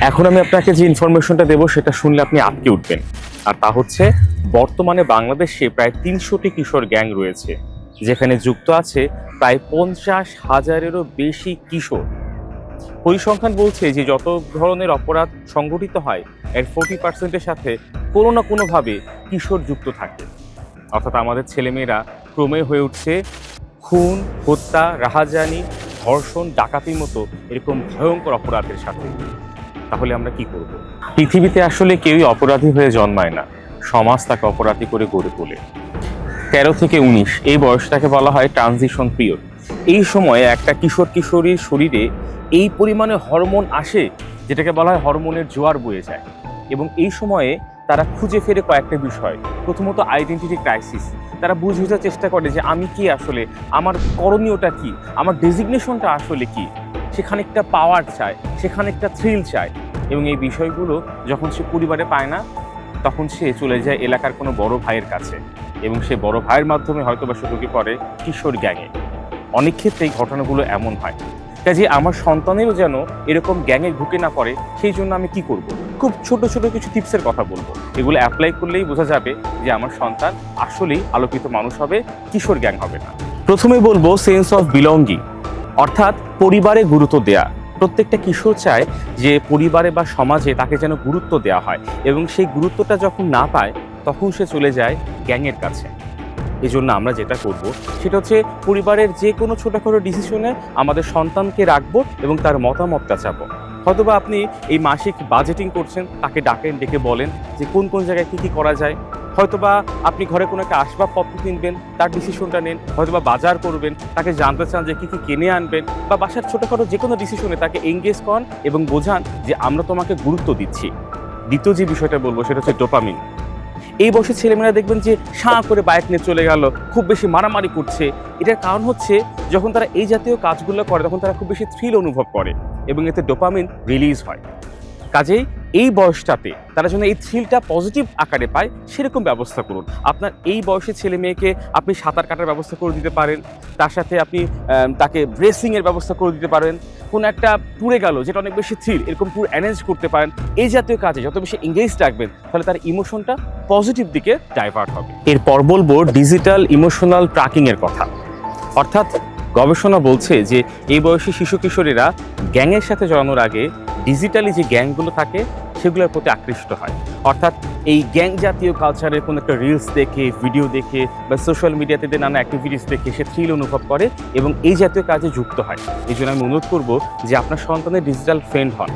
এখন আমি আপনাকে যে ইনফরমেশনটা দেবো সেটা শুনলে আপনি আটকে উঠবেন। আর তা হচ্ছে, বর্তমানে বাংলাদেশে প্রায় ৩০০টি কিশোর গ্যাং রয়েছে, যেখানে যুক্ত আছে প্রায় ৫০,০০০-এরও বেশি কিশোর। পরিসংখ্যান বলছে যে যত ধরনের অপরাধ সংগঠিত হয় এর 40%-এর সাথে কোনো না কোনোভাবে কিশোর যুক্ত থাকে। অর্থাৎ আমাদের ছেলেমেয়েরা ক্রমে হয়ে উঠছে খুন, হত্যা, রাহাজানি, ধর্ষণ, ডাকাতির মতো এরকম ভয়ঙ্কর অপরাধের সাথে। তাহলে আমরা কি করব? পৃথিবীতে আসলে কেউই অপরাধী হয়ে জন্মায় না, সমাজ তাকে অপরাধী করে গড়ে তোলে। ১৩ থেকে ১৯ এই বয়সটাকে বলা হয় ট্রানজিশন পিরিয়ড। এই সময়ে একটা কিশোর কিশোরীর শরীরে এই পরিমাণে হরমোন আসে, যেটাকে বলা হয় হরমোনের জোয়ার বয়ে যায়। এবং এই সময়ে তারা খুঁজে ফেরে কয়েকটা বিষয়। প্রথমত আইডেন্টিটি ক্রাইসিস। তারা বুঝতে চেষ্টা করে যে আমি কি, আসলে আমার করণীয়টা কি, আমার ডেজিগনেশনটা আসলে কি। সেখানে একটা পাওয়ার চায়, সেখানে একটা থ্রিল চায়। এবং এই বিষয়গুলো যখন সে পরিবারে পায় না, তখন সে চলে যায় এলাকার কোনো বড় ভাইয়ের কাছে, এবং সে বড় ভাইয়ের মাধ্যমে হয়তো বা সে ঢুকে পড়ে কিশোর গ্যাংয়ে। অনেক ক্ষেত্রেই ঘটনাগুলো এমন হয়। কাজে আমার সন্তানেরও যেন এরকম গ্যাংয়ে ঢুকে না পড়ে, সেই জন্য আমি কি করব? খুব ছোট ছোট কিছু টিপসের কথা বলবো। এগুলো অ্যাপ্লাই করলেই বোঝা যাবে যে আমার সন্তান আসলেই আলোকিত মানুষ হবে, কিশোর গ্যাং হবে না। প্রথমেই বলবো সেন্স অফ বিলঙ্গিং, অর্থাৎ পরিবারে গুরুত্ব দেয়া। প্রত্যেকটা কিশোর চায় যে পরিবারে বা সমাজে তাকে যেন গুরুত্ব দেওয়া হয়, এবং সেই গুরুত্বটা যখন না পায় তখন সে চলে যায় গ্যাংয়ের কাছে। এই জন্য আমরা যেটা করব সেটা হচ্ছে পরিবারের যে কোনো ছোটোখাটো ডিসিশনে আমাদের সন্তানকে রাখবো এবং তার মতামতটা চাবো। হয়তোবা আপনি এই মাসিক বাজেটিং করছেন, তাকে ডাকেন, ডেকে বলেন যে কোন কোন জায়গায় কী কী করা যায়। হয়তোবা আপনি ঘরে কোনো একটা আসবাবপত্র কিনবেন, তার ডিসিশনটা নেন। হয়তোবা বাজার করবেন, তাকে জানতে চান যে কী কী কিনে আনবেন। বা বাসার ছোটোখাটো যে কোনো ডিসিশনে তাকে এঙ্গেজ করান এবং বোঝান যে আমরা তোমাকে গুরুত্ব দিচ্ছি। দ্বিতীয় যে বিষয়টা বলবো সেটা হচ্ছে ডোপামিন। এই বয়সের ছেলেমেয়েরা দেখবেন যে সাঁ করে বাইক নিয়ে চলে গেল, খুব বেশি মারামারি করছে। এটার কারণ হচ্ছে যখন তারা এই জাতীয় কাজগুলো করে তখন তারা খুব বেশি থ্রিল অনুভব করে এবং এতে ডোপামিন রিলিজ হয়। কাজেই এই বয়সটাতে তারা যেন এই থ্রিলটা পজিটিভ আকারে পায় সেরকম ব্যবস্থা করুন। আপনার এই বয়সের ছেলে মেয়েকে আপনি সাঁতার কাটার ব্যবস্থা করে দিতে পারেন, তার সাথে আপনি তাকে রেসিংয়ের ব্যবস্থা করে দিতে পারেন। কোনো একটা ট্যুরে গেল যেটা অনেক বেশি থ্রিল, এরকম ট্যুর অ্যারেঞ্জ করতে পারেন। এই জাতীয় কাজে যত বেশি এঙ্গেজ রাখবেন তাহলে তার ইমোশনটা পজিটিভ দিকে ডাইভার্ট হবে। এরপর বলবো ডিজিটাল ইমোশনাল ট্র্যাকিংয়ের কথা। অর্থাৎ গবেষণা বলছে যে এই বয়সী শিশু কিশোরীরা গ্যাংয়ের সাথে জড়ানোর আগে ডিজিটালি যে গ্যাংগুলো থাকে সেগুলোর প্রতি আকৃষ্ট হয়। অর্থাৎ এই গ্যাং জাতীয় কালচারের কোনো একটা রিলস দেখে, ভিডিও দেখে বা সোশ্যাল মিডিয়াতে নানা অ্যাক্টিভিটিস দেখে সে থ্রিল অনুভব করে এবং এই জাতীয় কাজে যুক্ত হয়। এই জন্য আমি অনুরোধ করবো যে আপনার সন্তানের ডিজিটাল ফ্রেন্ড হন,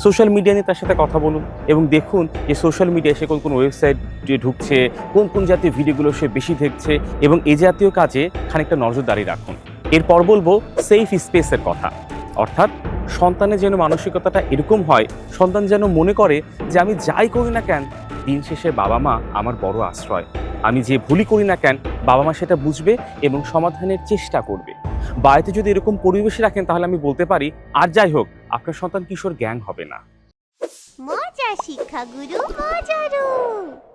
সোশ্যাল মিডিয়া নিয়ে তার সাথে কথা বলুন এবং দেখুন যে সোশ্যাল মিডিয়ায় সে কোন কোন ওয়েবসাইটে ঢুকছে, কোন কোন জাতীয় ভিডিওগুলো সে বেশি দেখছে, এবং এই জাতীয় কাজে খানিকটা নজরদারি রাখুন। এরপর বলবো সেফ স্পেসের কথা। অর্থাৎ সন্তানের যেন মানসিকতাটা এরকম হয়, সন্তান যেন মনে করে যে আমি যাই করি না কেন দিন শেষে বাবা মা আমার বড় আশ্রয়। আমি যে ভুলই করি না কেন বাবা মা সেটা বুঝবে এবং সমাধানের চেষ্টা করবে। বাড়িতে যদি এরকম পরিবেশে রাখেন তাহলে আমি বলতে পারি আর যাই হোক আপনার সন্তান কিশোর গ্যাং হবে না। মজা শিক্ষাগুরু মজারু।